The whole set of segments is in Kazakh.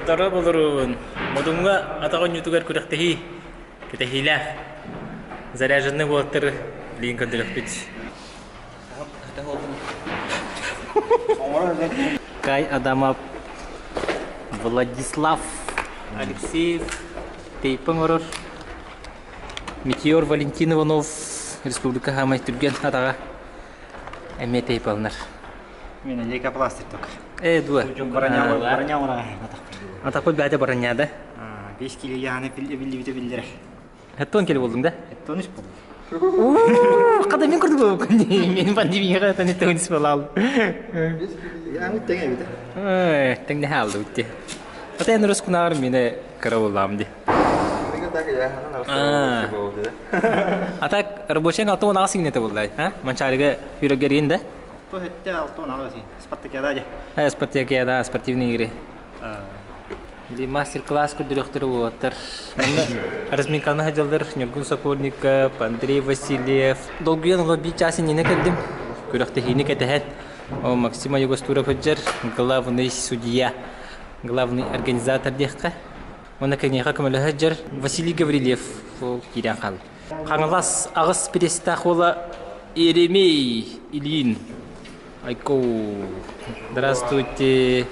Тара болырын. Модунга атаган ютугар күрәктәһи. Китәһилә. Заряженный болтыр линк директит. Кай Адамов Владислав Алексеев Тейпангорор Метеор Валентин Иванов Республика Хамай Түрген атага эме Тейпалнар. Мен лейкопластик только. Дуа. Бараня ура. Атакой бәдә бараня да. 5 кило яны билдер. Хәттон келе булдың да? Тоныш булды. Када мен күрдүм бу. Мен пандемияга таны төнис болал. Яны теңе бит. Теңне халды үтте. Ата енді рыскунар мені кірі боламды. Атак рабочий алтын ағасы генеті болды. Манчарыға үйрегерген да? То хетте алтын ағасы. Спартакиада же. Спартакиада, спортивный игры. Мастер-класс директоры болаттыр. Разминканы хаджалдар. Нергун Сокольников, Андрей Васильев. Долгуен лобби часын нене кәдім. Көріқті хейні кәтіхәт. Максим Оегостуров хаджар. Главный судья. Главный организатор дехка. Он наконец-то камель хаджар. Василий Гаврилев. Кирян хал. Хангалас агас перестахола Еремей Ильин. Айко. Здравствуйте.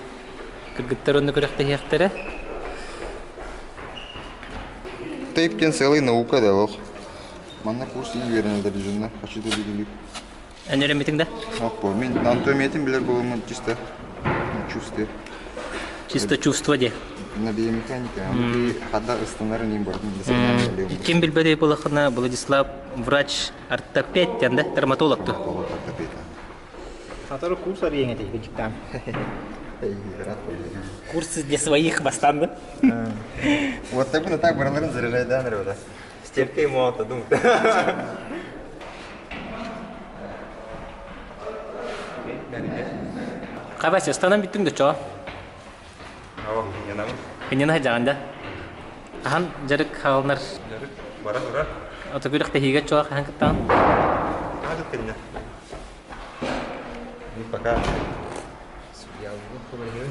Кыргыттарын көрөктө хектери. Тейптен целый наука да лох. Манна курс уверенно дәреженде. Хочу да билик. Әнере митиңдә? Мен антометим билер булмын чисто чувство. Чисто чувство де. На биомеханика. Хада стандарты не бар. Кем билбеде булахына Владислав врач ортопед да, травматолог то. Ортопед. Который курс аренги текчиктан. Курсы для своих бастан. Вот так бараларын заряжает да, народа. Степкой мото думаю. Кабас станам биттиң да чо. Янамы. Кенен хажаганда. Ахан жарык халнар. Жарык бара. Ото көрөк тегиге чо хан кыттан. Адык кенне. И пока судья выходит.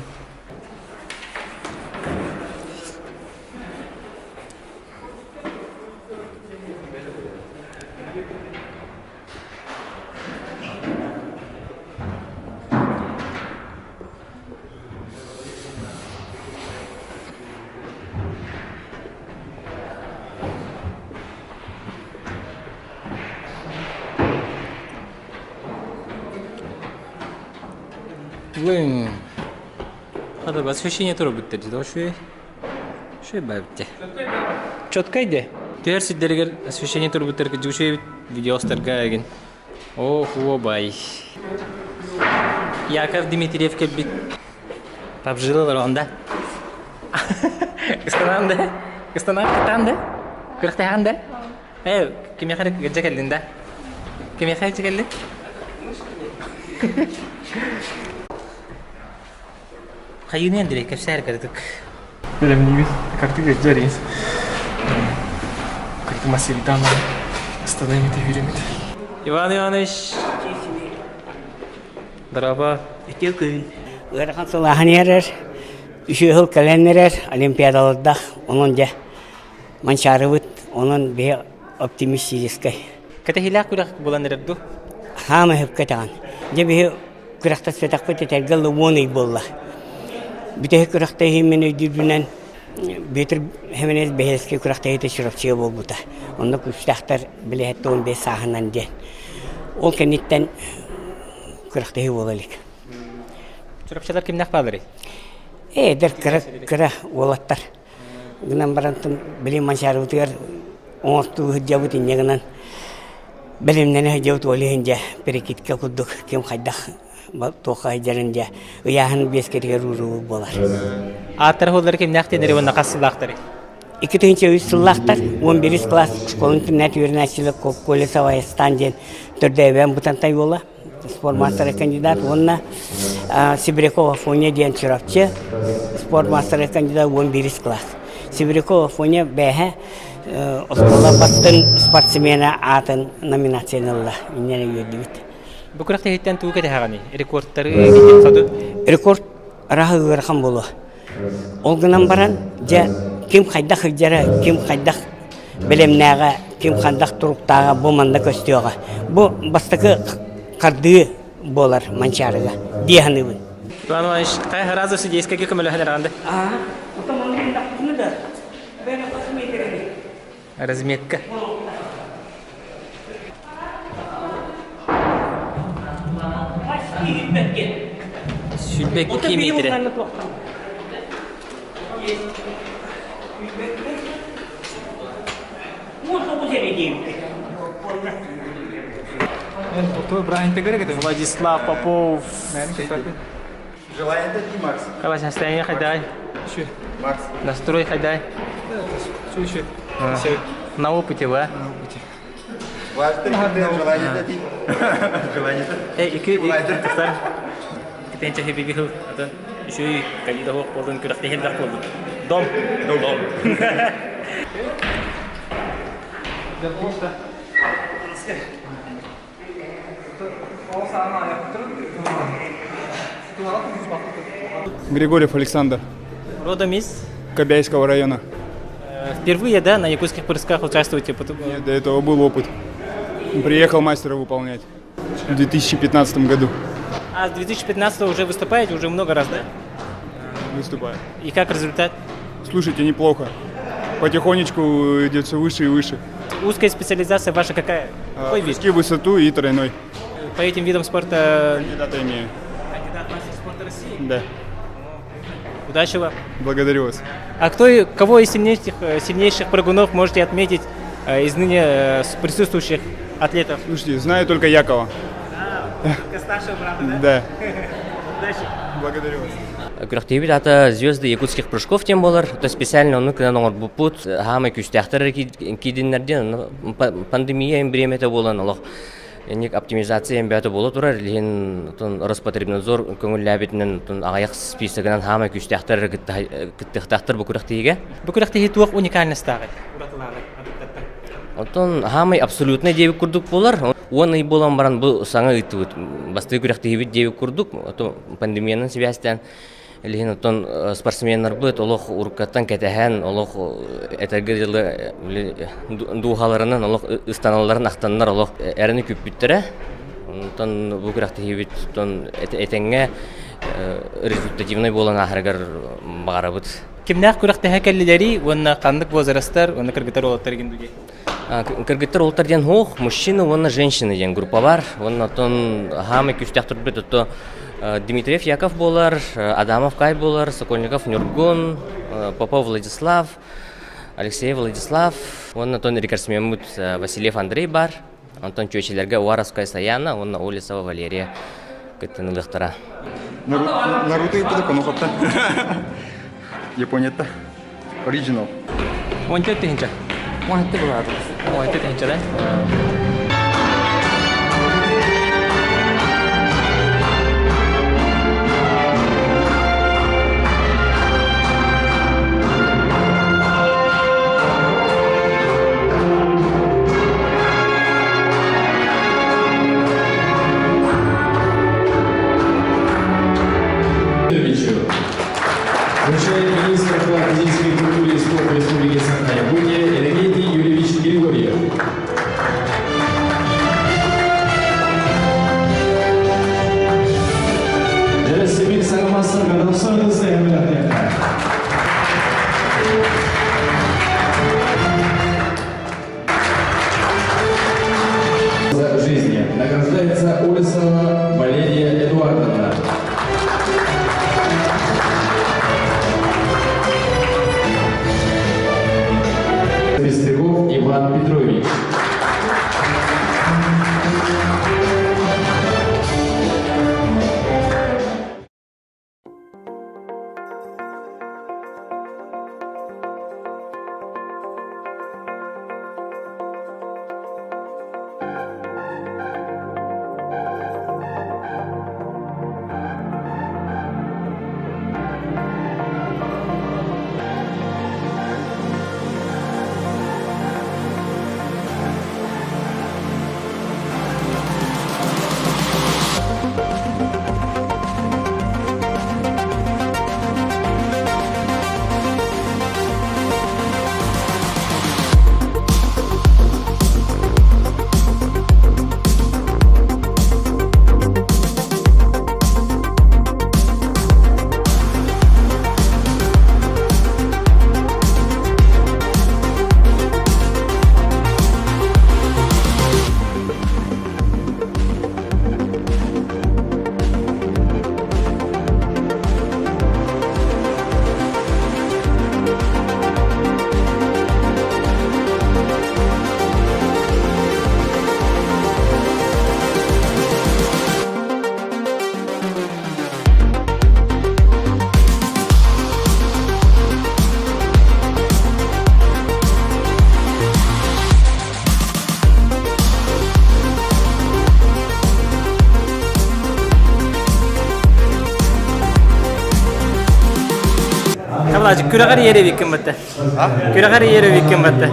Блин. Надо бы освещение тоже будет тогда. Что бабте? Четко иди. Теперь сидергер освещение тоже будет тогда. Что видео старгаеген. Ох, бай. Яков Дмитриев кебит. Побжил ронда. Истананда. Истананда. Кыртанда. Кем я харек гажакалинда. Кем я харек гажакалин? Хайюни Андрей, как всегда, как Прям не вид, как ты говоришь, Джаринс. Как ты массили там, остановим это веримит. Иван Иванович. Здорово. Этекün. Örkan sulahan erer, üşühül kalenderer, Олимпиадаларда, onun ja Манчаары onun bir оптимистической. Катахилак курак буланырды. Хама хеп катаган. Je bir kurakta setakpet etergal woni bolla. Бите kurakta hemen ödübünen beter hemen beheske kurakta ete şurapçıya bolbuta. Onda kuştaxtar bile hatta 15 sahandan de. Ol kenitten kurakta he bolalik. Şurapçılar kimnak balırı? Der kara olattar. Gınan barantın bilim Manchaары utuyor. Ontu hıcabut inyeğinden. Bilimden hıcabut olihince perekitke kudduk kim haydak. Toka jarınca uyahan besketiga ruru bolar. Atır holar kimnak teneri ve nakasılakları. 2-3 sılaktar 11 klas şkolun internet öğrencilik kolej savaya stanjen türde ben butantay bola. Spor master kandidat onna Sibrekova fonya diyen çırapçı spor master kandidat 11 klas. Sibrekova fonya BH Osmanlı bastın sportmena atın nominasyonella inene yödübit. Bu kurakta hitten tuğu kete hagani. Rekordları geçen sadı. Rekord rahı rakam bolu. Олгынан баран, ким хайдах хыджара, ким хайдах белемнәгә, ким хайдах туруктага булманда көстөгә. Бу бастыкы карды болар Манчарыга. Дияһныбын. Туан кай разы судейская кемеле хәләрәнде. Разметка. Sübek 2 metre. Владислав Попов. Желание дать Макс. Как состояние хадай? Макс. Настрой хадай? На опыте, ва? Желание дать. Желание дать. Kita yang cahaya bibihu atau isu kali dah waktu kita dah hendak waktu dom. Григорьев Александр, Родом из? Кобяйского района. Впервые, да, на якутских прыжках участвуете? Нет, до этого был опыт. Приехал мастера выполнять в 2015 году. А с 2015 уже выступаете, уже много раз, да? Выступаю. И как результат? Слушайте, неплохо. Потихонечку идет все выше и выше. Узкая специализация ваша какая? Какой вид? Прыжки в высоту и тройной. По этим видам спорта... Кандидата имею. Кандидат мастер спорта России? Да. Удачи вам. Благодарю вас. А кого из сильнейших прыгунов можете отметить из ныне присутствующих атлетов? Слушайте, знаю только Якова. Только старшего брата, да? Да. Удачи. Благодарю вас. Күрәктәбит ата звезды якутских прыжков тем болар. То специально он кына нор бупут хама күстәхтер кидиннәрдән пандемия бремете булган Аллах. Ник оптимизация бәте була турар. Лен Роспотребнадзор көңелләбитнен агаяк списогынан хама күстәхтер киттәхтер бу күрәктәгә. Бу күрәктәге туак уникальностьтагы. Отон хамай абсолютно девик курдук болар. Он и болан баран бу саңа итүт. Басты күрәктәге девик курдук. Ото пандемияның себәстән лен отон спортсменнар бит олох уркаттан кетәһән, олох этергеле духаларынан олох ыстаналларын актаннар олох әрне күп биттерә. Отон бу күрәктәге бит отон этәңгә результативный болан ахыргар барабыт. Кимнәк күрәктәге кәлләри, уны кандык возрасттар, уны кыргытар олаттар гендүге. Кыргыттар ултар ден хох, мужчины, вон женщины ден группа бар. Вон тон хаме күстәхтер бит то Дмитриев Яков болар, Адамов Кай болар, Сокольников Нюргун, Попов Владислав, Алексей Владислав. Вон тон рекордсмен Василий Андрей бар. Антон Чучелерга Уаровская Саяна, вон Улисова Валерия. Кытын лыхтара. Наруто и подоконохотта. Япония-то. Оригинал. Вон те тенча. Вон те булар. Вон те тенча, да? Вручает министр по физической культуре и спорту Республики Саха Иннокентий Григорьев. Республики Саха за жизни награждается Улисова Валерия Эдуардовна. Иван Петрович. Küreğer yere vikim battı. Küreğer yere vikim battı.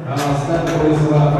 Aslan polisi var,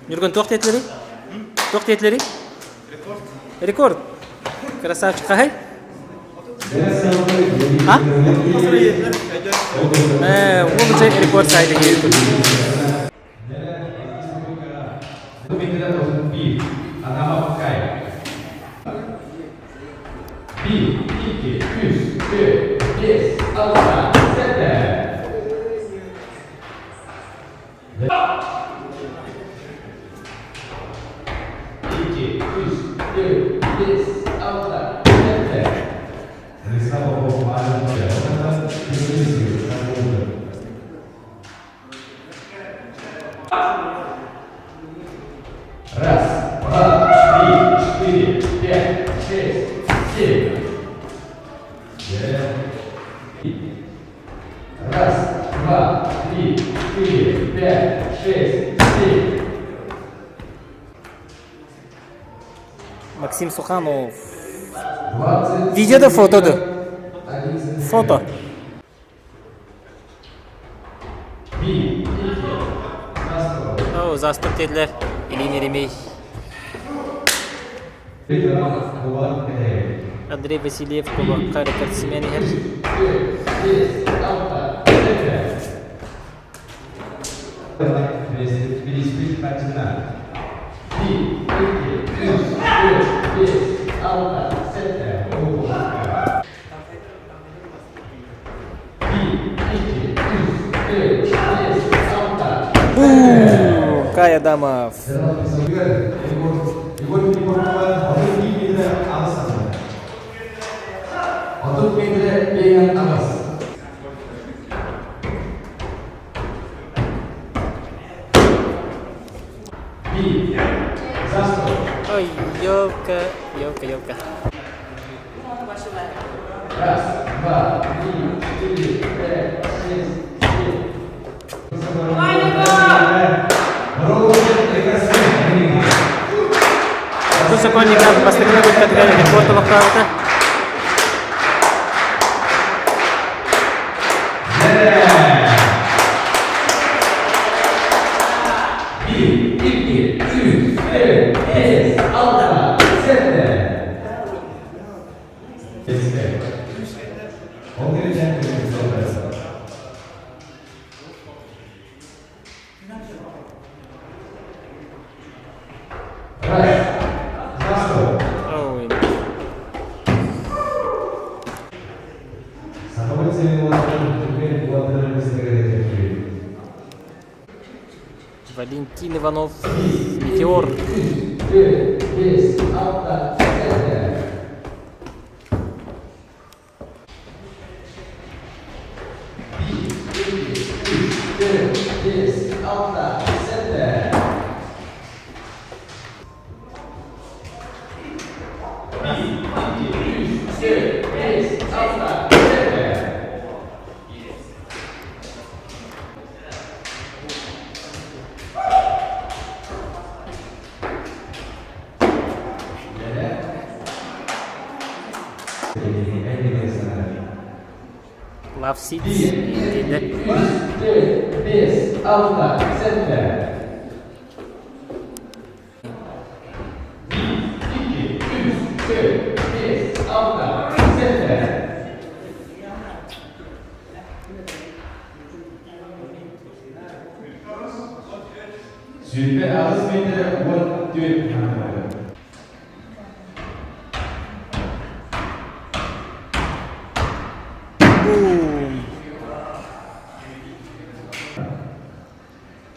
Нурган тоқт етлери? Тоқт етлери? Рекорд. Красавчик. Қай? А? Ол же рекорд сайды келді. Максим Суханов. Видеода фотода. Фото. Заступ dediler. İliğin erimey. Андрей Васильев, Кулакка, рекордсмен her. Кай Адамов. Ой, елка. Раз, два, три, четыре, пять, шесть, семь. Itu sekolah kan pasti kita buat kategori foto waktu apa? Валентин Иванов, Метеор. Love seats.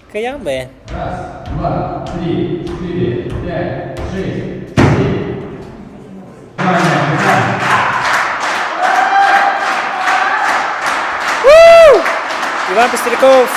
Kayak apa? Раз, два, три, четыре, пять, шесть, семь. Иван Пестряков.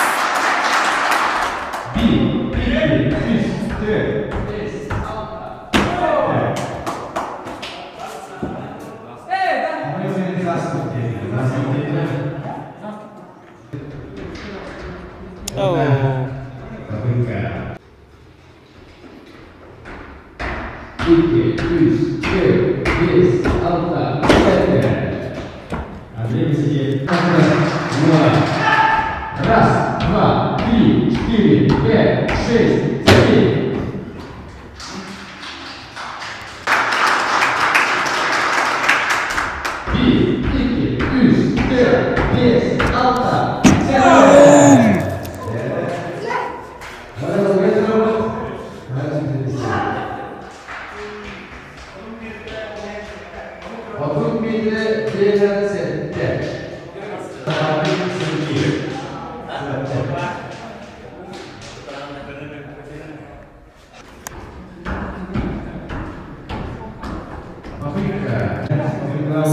Раз, два, три, четыре, пять, шесть, семь. Bir, iki, üç, dört, beş, altı, sekiz. Bakın bir de diğer sette.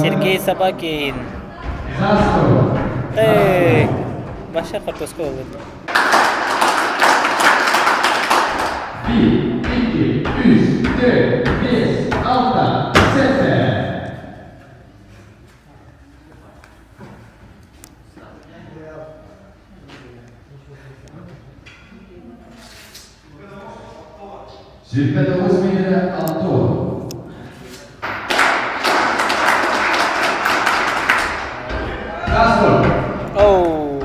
Сергей Собакин. Başa fotosu olur. 1, 2, 3, 4, 5, 6, 7. Zirve 9 metre altı ol. Kastor. Oh.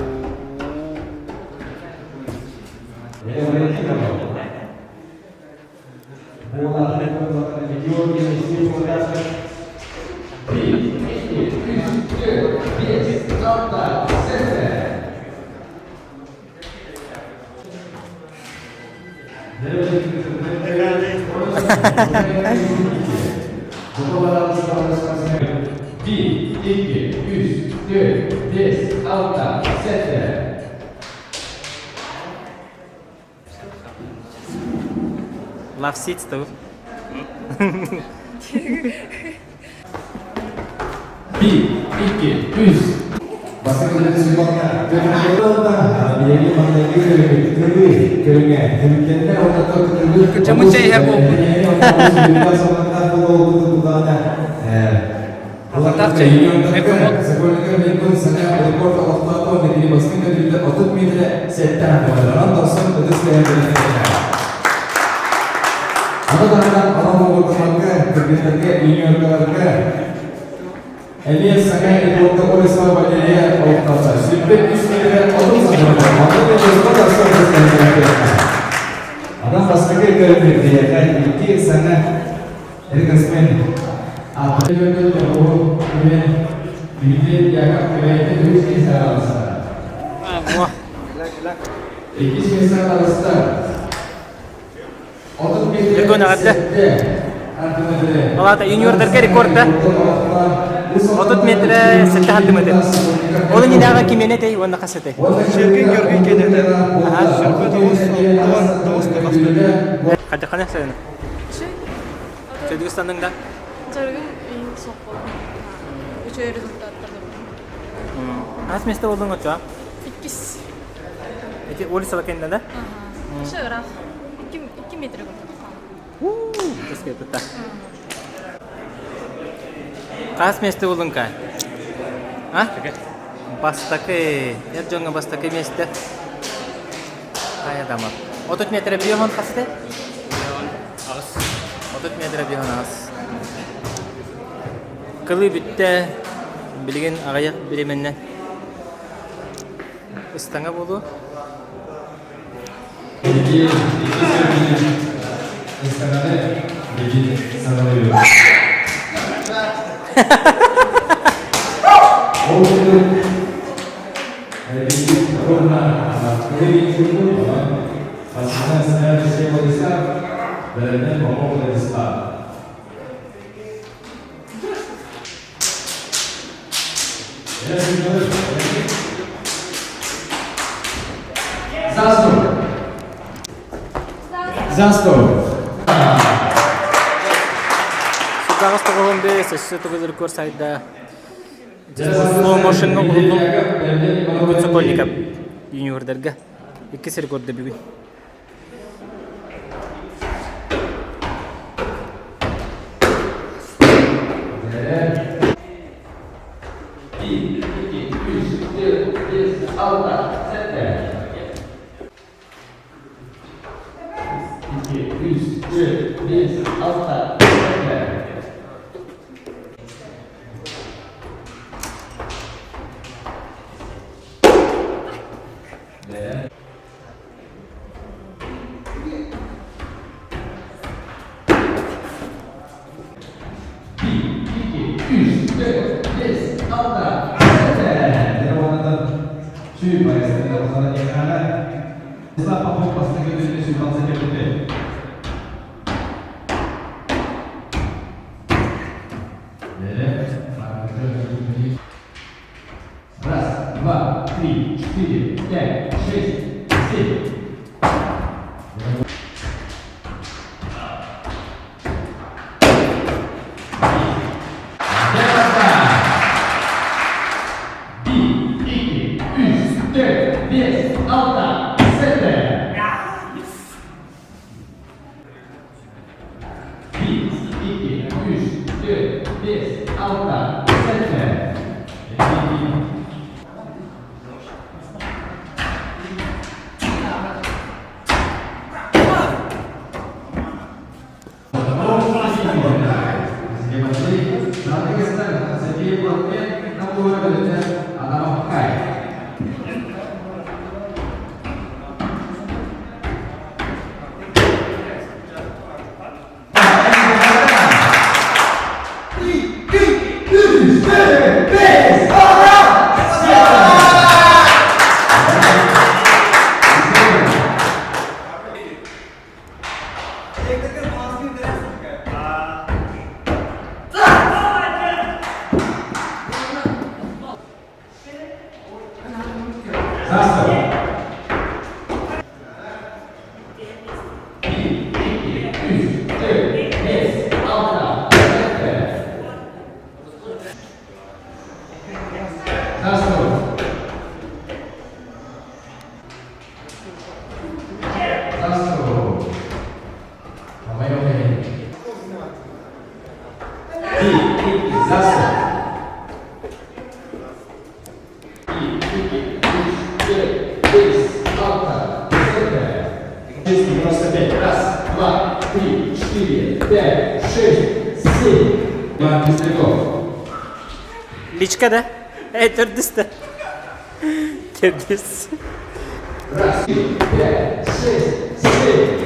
Love seats tuh. Bir, iki, üç. Basın Sübhan'a biyelim Kamu cai aku. Avatar cai. Elias sangat dibuat oleh sahabat dia Aukasa. Sipit istirahat untuk ada pastinya kerja dia kan itu sangat rekomendasi. Apa yang kita tahu ini jaga kerja itu sesuatu. Wah. Ini sesuatu. Jago nak ada. Kalau tak junior terkait rekod dah. Otot metre setah hati meter. Orang ni dah kaki mana teh, orang nak kasih teh. Şirkin görgü kedede. Şirkin doğus devastı. Kaca kaca sen. Saya juga standing dah. 저는 이 속고 우주의 resultatları. As mesti oldun kat cua. İkisi. Jadi oli salah kena dah. Şöyle 2 metre kadar. Terus kita tak. Kas mesti oldun kan? Hah? Basta ke, ya jangan basta ke mesti. Ayah dama. Otot metre bihon kaste? As. Otot metre bihon as. Kılı bitti. Bilgin ağayak bilimenden. İstanga bolu. Zastor. Sekarang setelah be sesi tu kita rekod saya slow motion no kurulum ikut sekolah nikah junior darga ikut rekod deh bibi. Раз, два, три, четыре, пять, шесть, семь. Личка, да? Төрдісті. Төрдіс. Раз, пять, шесть, семь.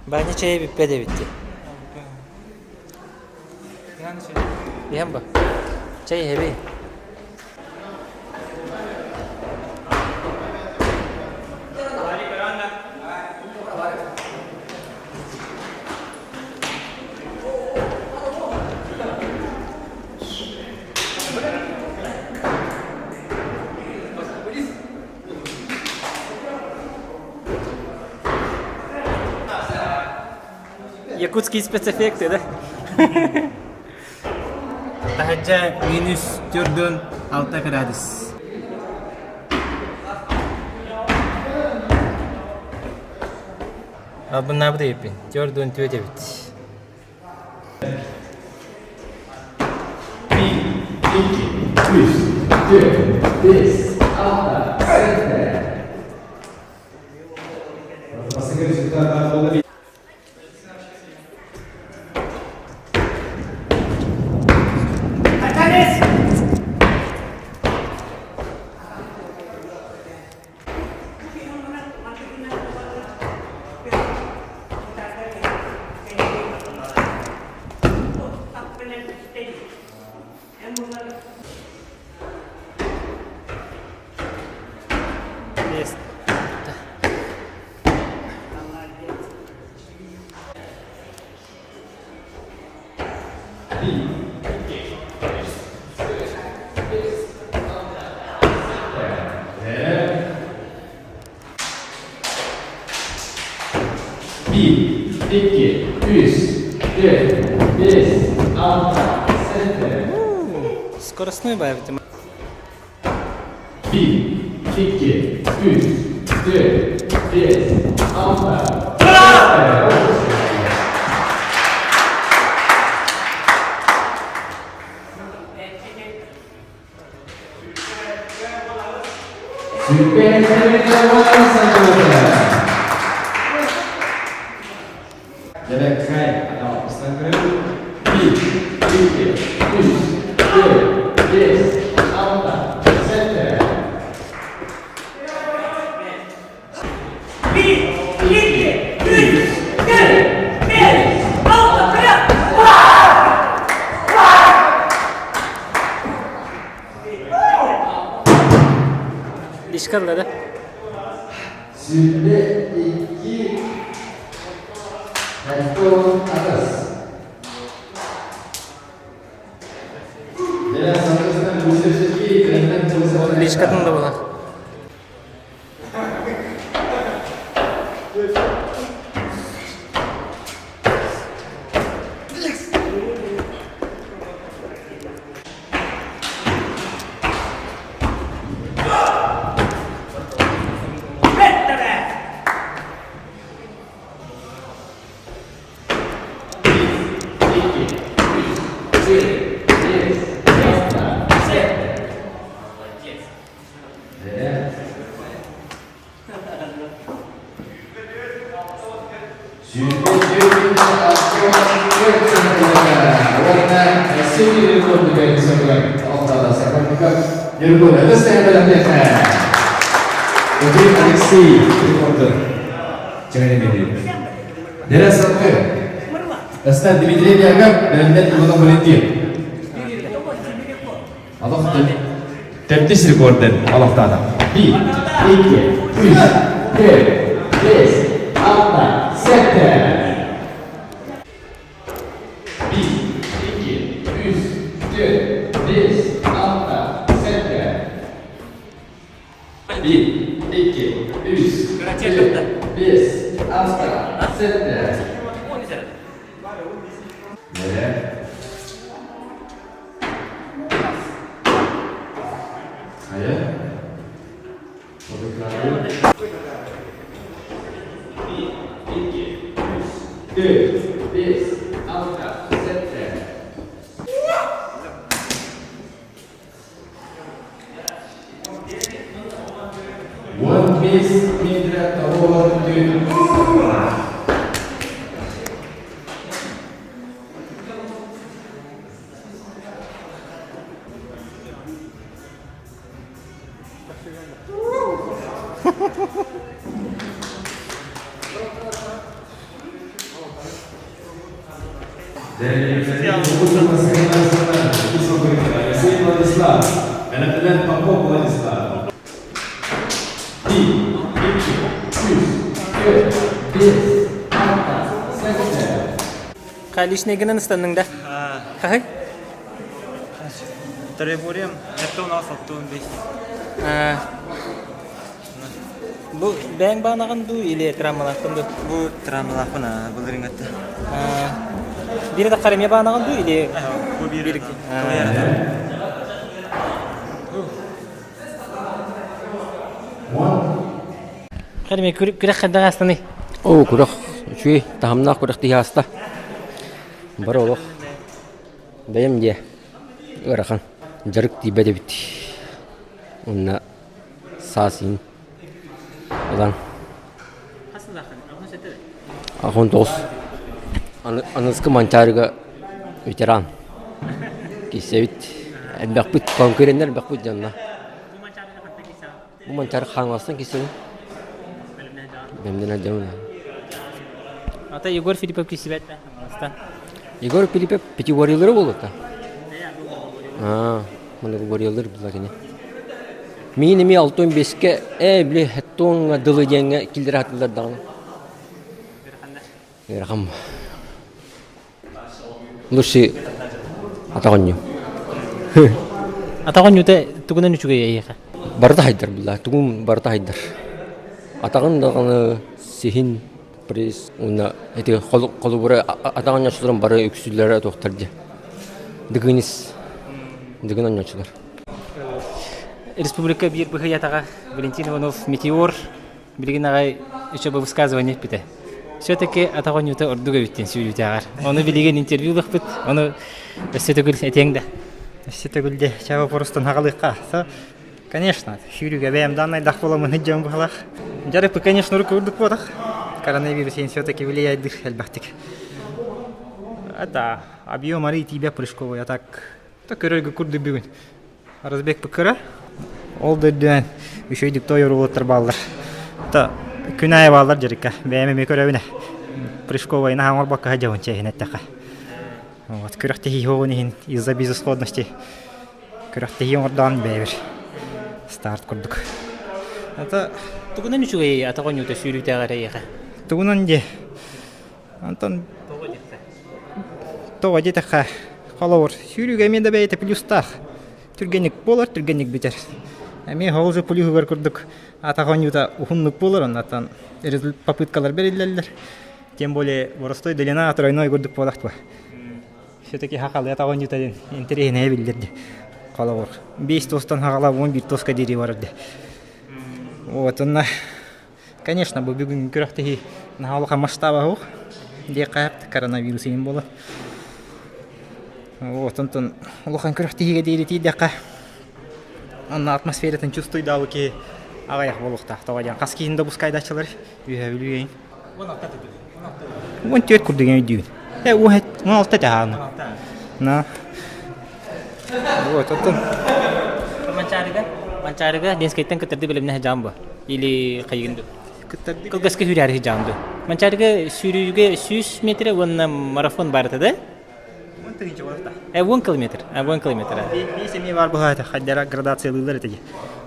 Bence çayı bitti. Yan bak. Çayı heavy. якутский спецэффекты, да? Тахаджа минус 4-6 градус. Абын набды епин, 4-4. Скоростной боевой. Dişkarla da. Süre 2 Hektor atas. Dalam sampai musim segi kerana proses Dişkarın da bulan. Ustaz Dimitri dianggap dalam net memotong volunteer. Allah teptis recorder Allah Taala. 2, 3, 4, 5, 6, 7. Лишний генен станның да. Какой? Требуем, это у нас оттуда. Бу бәң бағанаған ду или травмалақын ду? Бу травмалақын бұл рингатта. Бире да қараме бағанаған ду или? Бу бире. Қараме күрек қаддаға астаны? О, күрек. Үші тағымнақ күрек тияста. Бар олық. Бәйім де ұрақын. Жарық дейбәді бітті. Онына сасың. Одан. Ақын 9. Анызқы Манчарыға ветеран. Кесе бітті. Әлбәқ бұт, конкуренттер әлбәқ бұт жанына. Бұл Манчары қаңғастан кесеуін. Бәмден әлдемін. Ата Егор Филиппов кесе бәтті. Егор Филиппов пятигорьелері болды та. Мұны горьелер бұла кене. Мен еме 6-15-ке әблі әттоңға дылы денге келдері атылдардағын. Ерқам. Лұшы атағанью. Атағанюда түгінен үшіге ейеға? Барда хайдар бұла, түгін барда хайдар. Атағандағаны сехин пресс, оны әте қолы бұры атаған яшыларын бары өксілері тоқтарды. Дығыныз, дығын анячылар. Республика бир ятаға Валентин Иванов Метеор білген ағай үші бұл высказывание біті. Все-таки атағанюда ордуға біттен сөйлеуді ағар. Оны білген интервью бұқ біт, оны өстетігіл әтеңді. Өстетігілде чаба порыстан ағалыққа. Конечно, шүріге бәйім данайдақ боламын үджем бұғалақ. Жарыпы, конечно, руку үрдік бодақ. Коронавирус все-таки влияет әлбәқтік. Это объем арии тебя прыжковый, а так көрерге күрді бүгін. Разбек пікірі, ол дөйден үші өйдік той ұрылыттыр балдар. Күн айы балдар жарыққа, бәйімеме көрәуіне. Прыжковайына аңыр баққа жауын чайын әттіға. Күріқтегі оғынығын из-за безысходности. Күріқтегі оңырдан бәйбір. Старт күрдік. Тұғынан үшіге атағанюда сөйлеуді ағар әйеға? Тұғынан де. Антон тоға жетіға қалауыр. Сөйлеуге мен де бәйті плюстақ. Түргенік болар, түргенік бітер. Әме ғалжы плюғы бар күрдік. Атағанюда ұхынлық болар, оннаттан попыткалар берілдерлер. Тем более, боростой длина тройной күрдік болақты ба. Все-таки хақалы атағанюдаден интереген әбілдерді. Қалауыр. 5 тостан хағалап 11 тосқа дері барырды. Вот, онна, конечно, бұл бүгін күріқтегі нағалыға масштаба ғоқ. Де қайапты, коронавирус ең болы. Вот, онтын, ұлыған күріқтегі дейді тейдеқа. Онна атмосферетін чувствуй дауы ке ағаяқ болуқта. Тоғаден қас кейінде бұс қайдачылар. Үйе білуейін. 14 күрдеген өйдейін. 16 тәғаны. На. Вот, онтын. Манчарыға денскайттан кітірді біліміне жамбы? Или қайғынды? Қылғасқа хүрі әрі жамды. Манчарыға сүріуге 100 метрі онына марафон барыты да? 10 километр. 10 километр. 10 километр. Бейсеме бар бұғайды, қаддара градациялылар етеге.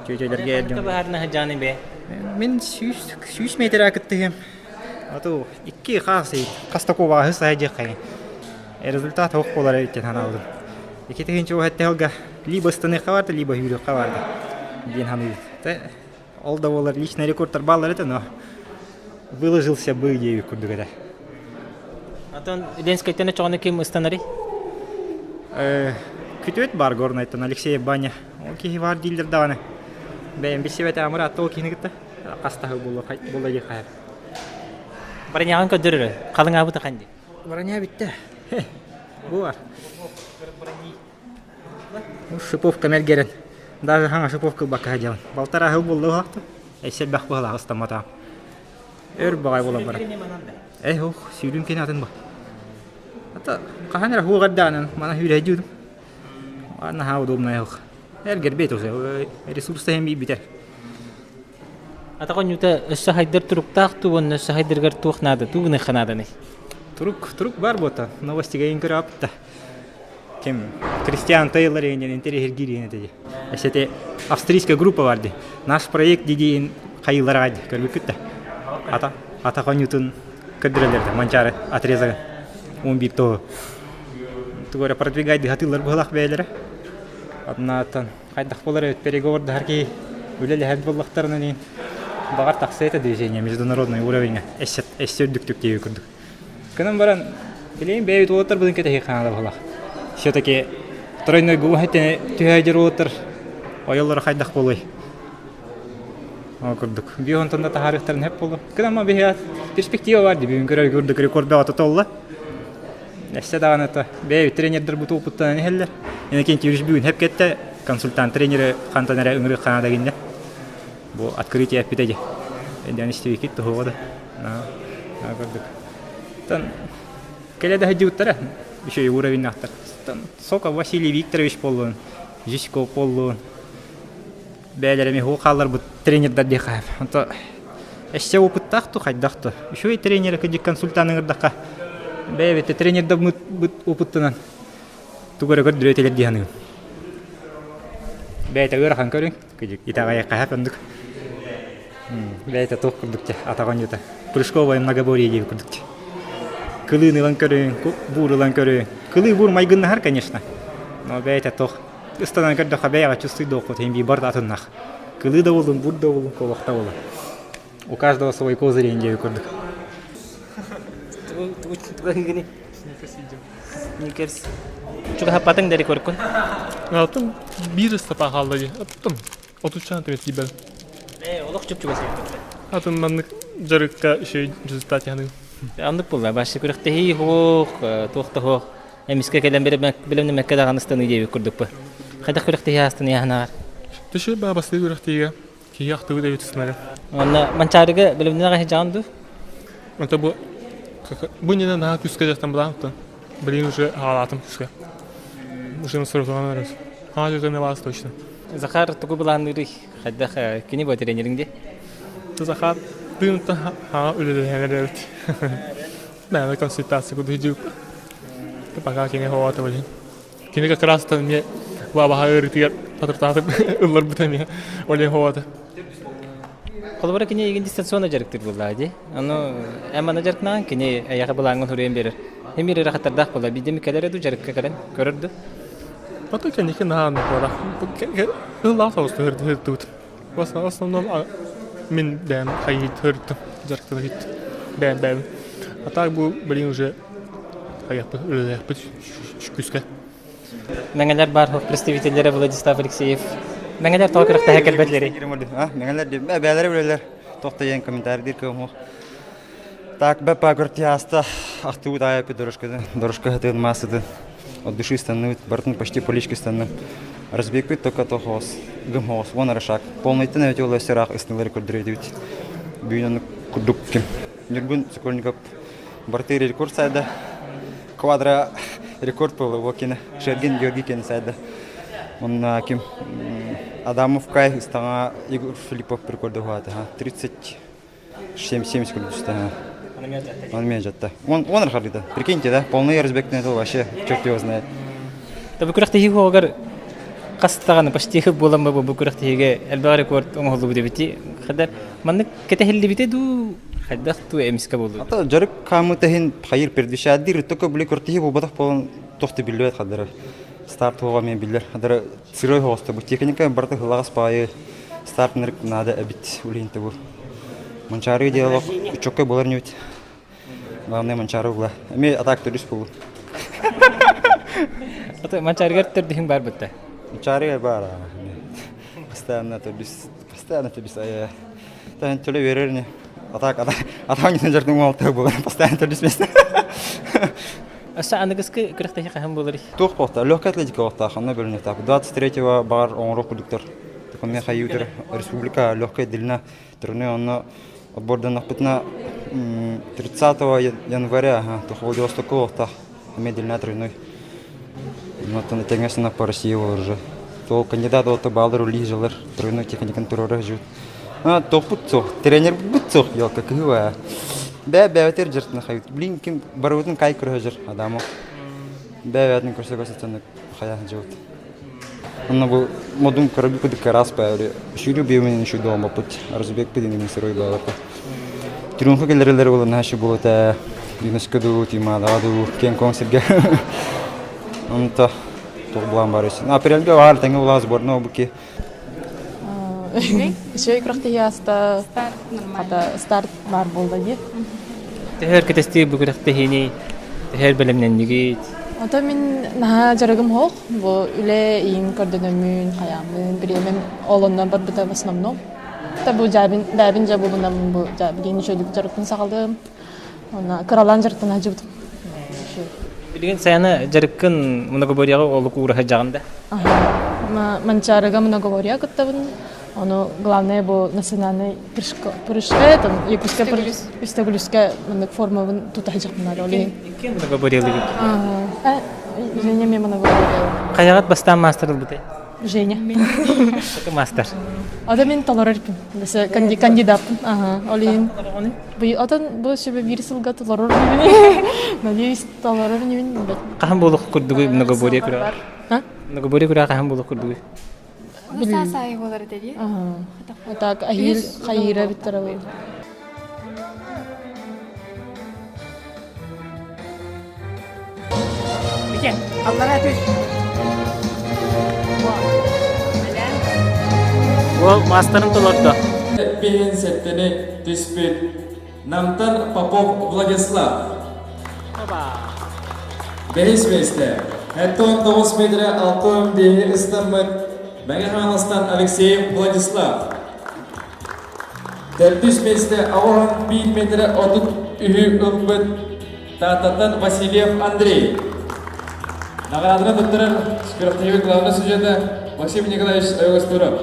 Чөйтелерге әрдім. Қабы арына жаны бе? Мен 100 метр әкіттігім. Ату, 2 қасы Қастақоваға сайжы қайын. Результат оқ болар өттен аналдым. Екетігінші оғатты алға либо станы қаварды, либо үйрі қаварды. Ден ханы. Ол да олар личный рекордтар баллар это, но выложился бы ею күрдігіде. Атон Ленскайттаны чоғаны кем ұстанары? Күтөт бар горнайтын Алексей Баня. Ол кейі бар дейлдер дағаны. Бәйін бесебәті амыра атты ол кейіні күтті. Қастағы болды де қайып. Бараняған көдірі, қалың абыты қанды? Бараня бітті. Бұл бар. Шиповка мәргерін. Даже хаңа шиповка баққа жауын. Балтара хыл болды оғақты. Әсел бақ бұғыла ағыстамата. Өр бағай бола бара. Оқ, сүйрім кен атын ба. Ата, қағанера хуғарданын, мана хүйрі әдюдім. Ана ха удобная оқ. Әргер бет осы, ресурста хем бітер. Атаған юта өссі хайдар тұрықтақ туын, өссі хайдырғар туықнады, туыны қанаданы? Турук бар бота, новостиға ең көрі апытта. Кем Кристиан Тейлор еңден интерьер гирейін әтеді. Әсете австрийская группа барды. Наш проект дедейін қайылар ағайды, көрбі күтті. Атаған ютын көдірелерді, Манчаары отрезағы 11 тоғы. Туғыры продвигайды ғатылар бұғылақ бәйлері. Адына аттан қайдақ болары переговорды әркей өлелі әд болақтарынан ең. багар таксы это движение международный уровень эссердүктүк дейби курдук. Кынан баран билейин бэйбит уоттар будын кете хиканада болак. Все-таки тройной гуахетен түйайдер уоттар ойоллары хайдах болой. Курдук. Бионтонда тахарыктарын хеп болду. Кынан ма бехият перспектива бар ди бүгүн көрөр курдук рекорд баата толла. Эссе даган это бэйбит тренердер буту опыттан хеллер. Иннокентий Григорьев бүгүн хеп кетти. Консультант тренеры кантанара ыңры канада гинде. Бу открытие апитеди. Эден истебекит тоғода. Курдук. Тан келеде хадиуттара еще и уровень нахтар. Сока Василий Викторович полон, Жишко полон. Бәлерами хукалар бу тренердар дихав. Anta эссе опыттахту хайдахту. Еще и тренеры кеди консультанттар дака. Бәбете тренердар бу опыттан. Тугары көрдүрөтелер дияны. Бәйте өрхан көрүң. Кеди итагая кахапындык. Бәйте ток курдукча атаган юта. Прыжковое многоборье дейби курдукча. Кылыны ланкөрүң, буры ланкөрүң. Кылы бур майгыннахар, конечно. Но бәйте тох. Ыстанан көрдө хабаяга чувствуй дохот, хем би барда атыннах. Кылы да болун, бур да болун, колокта болун. У каждого свой козырь индеби курдук. Тугани. Никерс. Чуга хапатың дери көркөн. Алтын бир сапа халды. Аттым. 30 сантиметр бел. Олох чуп-чуга сей. Атын маннык жарыкка иши результат яны. Андык булла, башы күрәктәһи хох, тохтахо. Эмискә кәләм белемне мәккә дагынстаны дип күрдүк. Хәдә күрәктәһи астын яһнар. Төшү бабасы күрәктәгә ки яхты да үтсәмәле. Аны Манчаарыга белемне гә җанды. Anta bu neden daha küske zaten bıraktı. Bilin уже halatım küske. Уже сорвано раз. Hadi ne var точно. Захар тугу буланыры. Хәдә кини бу тренеринде. Захар дымта ha ölüler. Ben консультация буду идти. Пока кини хавата были. Кини как раз там мне баба говорит, патрататы улар бутами. Оле хавата. Колбара кини иген дистанционно жарыктыр булады. Аны эмана жарыкнан кини аяга буланган хүрен берер. Эмире рахаттардак була. Бидеми келер эду жарыкка келен көрөрдү. Потом кини на пора. Улар состыр тут. В основном min ben hayit hırtım jarıkta hit ben atak bu bilin уже hayapı öyle yapı küske Mengeler bar представителleri Владислав Алексеев. Mengeler tokrakta hekelbetleri. Mengeler de beler böyleler. Toxtayan komentar dir ki так бепа гортяста ахту да yapı дорожка хатын масыды. От души станут бартын почти полички станут. Разбегают только то хос, гмос, вон рашак. Полный ты навіть улез рах и снилы рекорд дрейдуть. Бьюн кудукки. Нергун сокольников барты рекорд сайда. Квадра рекорд был вокина. Шерген Георгий кен сайда. Он ким Адамов кай стана Игорь Филиппов рекордовал. 37 секунд стана. Он межатта. Он рахалида. Прикиньте, да? Полный разбег на это вообще черт его знает. Табы күрәктә хигогар кастаганы почти хып буламы бу күрәктәге әлбәгә рекорд оңгылы бу дибити. Хәдәр манны кетәһелли бите ду хәдәх ту эмискә булды. Ата жарык камы тәһин хайыр пердишә дир только бу рекордтәге бу бадак полон тохты билбәт хәдәр. Старт һова мен билер. Хәдәр сырой хоста бу техника барты хлагас пае. Старт нерк надо абит улинте бу. Манчаары диалог чөккә булар нют. Главное Манчаары була. Ме атак турис бул. Ата Манчаарыга төрдүн бар битте. Манчаары бар. Постоянно турис ая. Тан төле берерне. Атак не жардым алты бул. Постоянно турис месте. Аса анагыскы күрәктәге каһам булыр. Тох кохта, легкая атлетика кохта, ханна бөлүнө так. 23-го бар оңрок продуктор. Такой хайютер Республика легкая дельна турне он отбордан опытна 30 января, то Владивостоку та медельна тройной. Но то натягнется на по России уже. То кандидат от Балдеру лижелер тройной техник турора жут. То путцо, тренер путцо, я как его. Бе тержерт на хайт. Блин, ким барутын кай крожер адамо. Бе не кросогосцен хая жут. Он был Модун кораби под карас паэри. Шурю бивмен еще дома путь. Разбег пидин не сырой балака. Трюмфа келерлер было наши было та динашкаду тимададу кенкон серге. Он то блам барис. А перелга вар тенге влас борно буки. Еще играхты яста. Старт бар болды де. Техер кетести бүгүрәкте хини. Техер белемнән нигит. Ата мен наха жарыгым хок. Бу үле ин көрдөнөмүн, хаямын, биремем олоннан бар бите в основном. Та бу дабин жабулунан бу жабин шөйдүк жарыктын сагалдым. Она каралан жарыктан ажыбдым. Билген саяны жарыккын многоборьяга олук ура хажаганда. Манчаары многоборья кыттабын. Оно главное бу национальный прыжка, там ЯКУТСКИХ ПРЫЖКОВ форма тут хажагмын алы. Кен многоборьялыгы. Женя мен многоборья. Каягат бастан мастер булды. Женя. Какой мастер? Ада мен толорорпин. Десе кандидат. Олин. Бу атан бу себе вирусылга толорор. Надеюсь, толорор не вин. Кахам болук курдугу многоборья кура. Многоборья кура кахам болук курдугу. Сасай болар dedi. Так ахир хайра биттарабы. Бикен, Аллаға төс. Ол мастерын толорду. Пеген сеттени түспүт. Намтан Попов Владислав. Бейс бейсте. Әттон 9 метре 6 бейі ұстамыт. Бәңерханыстан Алексей Владислав. Тәртүс бейсте ауырын 1 метре 30 үйі ұлбыт. Тататан Василия Андрей. Нағарадына тұттырын спиртиві главный сюжеті Максим Оегостуров.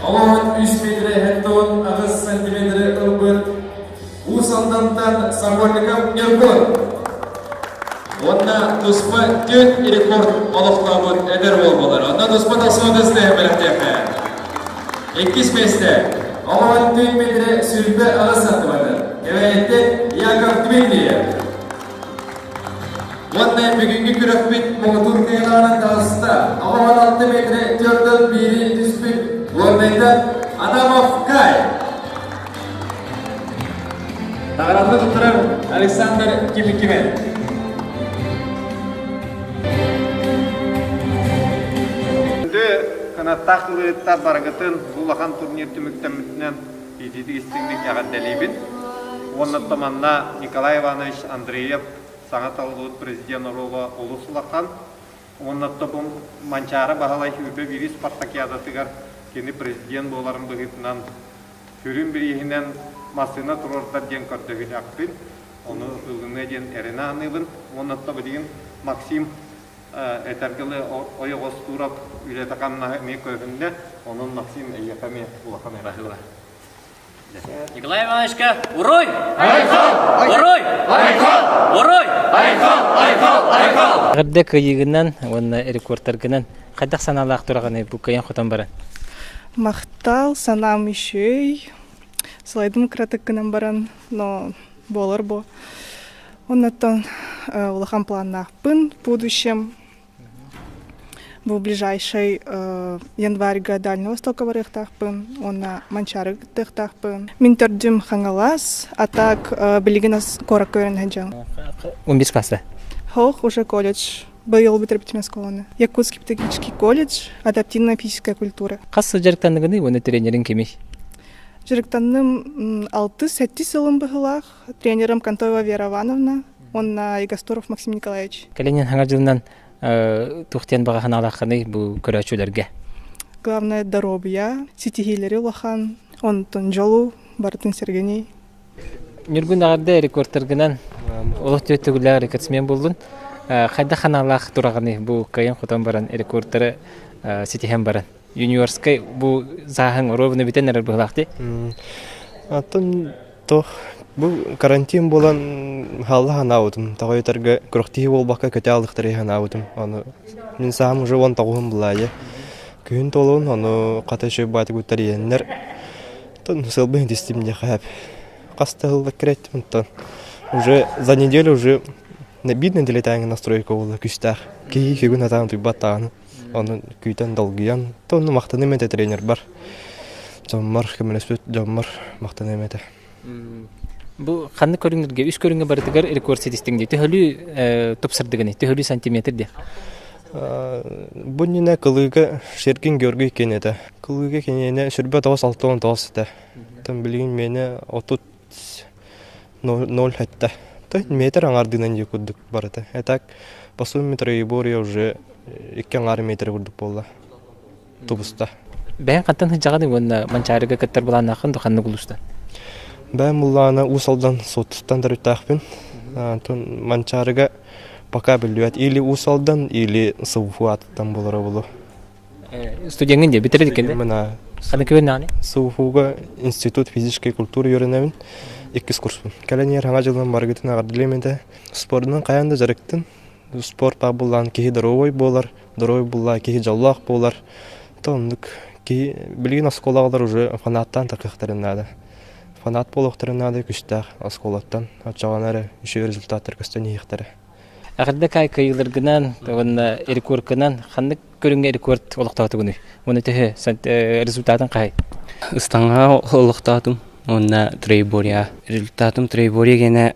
Ауырын 3 метре 9 сантиметре ұлбыт. Усалдантан Сагольников Ергон. Онна туспа төн рекорд олықтабын әдер болбалар. Онна туспа тасуыдызды әмірәттеқі. 2 месте. Ауырын 2 метре сүрбе ағыз сатывады. Әвәйетті Яков Дмитриев. Онна бүгінгі күрәкпет Модун қиғанын тағысында. Ауырын 6 метре 4 бері түспет. Оннайда Адамов Кай. Нағаратты тұттырын Александр Ким-Кимэн. Канаттақ қылыттар барағытын бұлақан турнир түміктемітінен етеді істіңдік яған дәлейбін. Оның таманна Николай Иванович Андреев саңат алғылыт президент Орова олысылақан. Оның топым Манчаары бағалай хүрбе бері спартакиадатығар кені президент боларын бұғытынан хүрін бір ехінен масына тұрордар ден көрдігін ақпын. Оны ұлғыңа ден әріна анығын. Оның табы деген Максим Этергілі Оегостуров үйлетақанына мен көйгінде, оның Максим Эйекаме ұлақаме рахила. Николай Ивановичка, урой! Айқал! Урой! Айқал! Урой! Айқал! Айқал! Айқал! Ғырды көйігінен, оны рекордтаргінен, қайдақ саналақ тұрағаны бұл көйен құтан баран? Мақтал, санам үшей, слайдым кратыққынан баран, но болар бо. Оннаттан улахан планнақпын в будущем. В ближайший январьга Дальнего Востока барықтақпын, онна Манчаары тықтақпын. Мен түрдім хаңалас, а так білігінас қорак көрін хәджан. 11 классы? Хоқ, уже колледж. Был бітірбітімен сколаны. Якутский педагогический колледж, адаптивная физическая культура. Қасы жарықтандығыны, оны тренерін кемей? Жарықтанным 6-7 сылым бұғылақ. Тренерім Кантоева Вера Ивановна, онна Оегостуров Максим Николаевич. Кәленен хаңар жылынан тухтен бағахан алақаны бұл көрәчөлерге? Главное здоровье, сетихилери улахан, онтон жолу, бартын сергеней. Нүргін ағарды рекордтаргынан олық төттігілі рекордсмен болдың. Қайда қаналақ тұрағаны бұл қайын құтан баран рекордтары сетихен баран? Юниорскай бұл зағын ровны бітен әрі бұғылақты? Атын тоқ бұл карантин болан халы хана аудым. Тағайытарға күріқтігі бол баққа көте алдықтары хана аудым. Мен сағым уже 10 тағуым бұлайы. Күйін толуын, оны қата шөй баты көттер енлер. Сылбың дестімде қайып. Қастығылы кереттім. Уже за неделю уже набидный делетайын настройка олы күстәқ. Кейі күйін атағын тұйбаттағын. Оны күйтен долгиян. Тоны мақтаны мәте тренер бар. Жоммар, көмелеспет, жоммар мақтаны мәте. Бу ханны көрүңөргө үс көрүңгө бардыгар рекорд сетистиңди. Төхөлү топсырдыгыны, төхөлү сантиметр де. Буннина кылыга шеркин görgü кенете. Кылыга кенене сүрбө 9-6 та. Там билген мене отут 0 хатта. То метр аңардынан жекудук барата. Так по сумме Ибория уже 2 метр курдук болла. Тубуста. Бән кантан хыжаганы онна Манчаарыга каттар булан акын ханны кулуста. Бән мулланы усалдан соттан дарытахпын. Тон Манчаарыга пока билет или усалдан или сувуаттан болора болу. Студияңын де битердик энди. Мына Каны көбөнаны? Сувуга институт физической культуры йөренәмен. 2 курспын. Каленер аңа жылдан баргытын агардылеменде спортның каянда жарыктын. Спорт па булан ки дорой болар, дорой булла ки жаллах болар. Тондык ки билген осколагалар уже фанаттан такыктарынады. Фанат болуктарынады күчтәк осколаттан ачаганары иши результаттар көстөн ихтәре. Агырда кай кайылыргынан, онна рекордкынан ханны көрүнгө рекорд олуктатты күнү. Муну төхө результатын кай? Ыстанга олуктатым. Онна трейбория. Результатым трейбория гене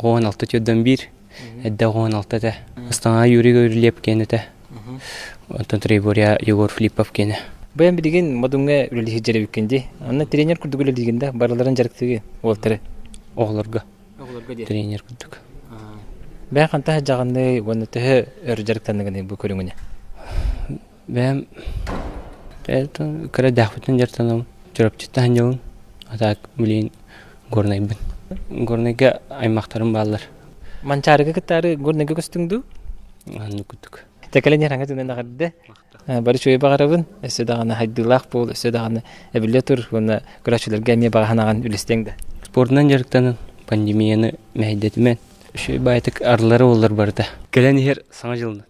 16 төдөн 1, эдде 16 та. Ыстанга юрига үрлеп кенете. Онтан трейбория Егор Филиппов кене. Бән билген Модунга үлелихи жеребиккенди. Онна тренер курдук үлелигенде барларын жарыктыгы олтыры. Огларга. Огларга де. Тренер курдук. Бән канта жагынды онна төхө өр жарыктандыгыны бу көрүңүнө. Бән кара дахвытын жартанам. Жөрөпчүттан жолун. Атак билин горнайбын. Горнайга аймактарым балдар. Манчаарыга кытары горнайга көстүңдү? Анны күттүк. Текеленер аңа түнен агарды. Бары чөй багарабын. Эсе даганы хайдылак бул, эсе даганы эбилетур, уна көрөчүлөргө эме баганаган үлестеңде. Спортнан жарыктанын пандемияны мәйдетимен. Шөй байтык арлары олар барды. Каленер саңа жылны.